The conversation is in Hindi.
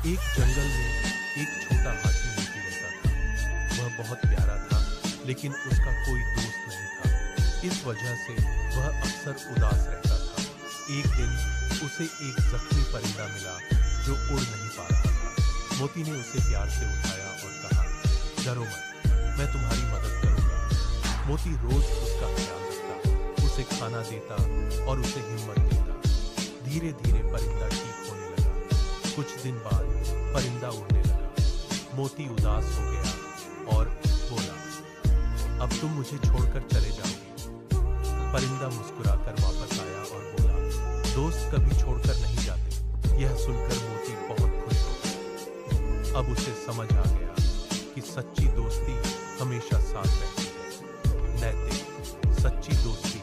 एक जंगल में एक छोटा हाथी मोती रहता था। वह बहुत प्यारा था, लेकिन उसका कोई दोस्त नहीं था। इस वजह से वह अक्सर उदास रहता था। एक दिन उसे एक जख्मी परिंदा मिला जो उड़ नहीं पा रहा था। मोती ने उसे प्यार से उठाया और कहा, डरो मत, मैं तुम्हारी मदद करूंगा। मोती रोज उसका ख्याल रखता, उसे खाना देता और उसे हिम्मत देता। धीरे धीरे परिंदा ठीक होने लगा। कुछ दिन बाद परिंदा उड़ने लगा। मोती उदास हो गया और बोला, अब तुम मुझे छोड़कर चले जाओगे। परिंदा मुस्कुराकर वापस आया और बोला, दोस्त कभी छोड़कर नहीं जाते। यह सुनकर मोती बहुत खुश हो गया। अब उसे समझ आ गया कि सच्ची दोस्ती हमेशा साथ रहती है। नैतिक सच्ची दोस्ती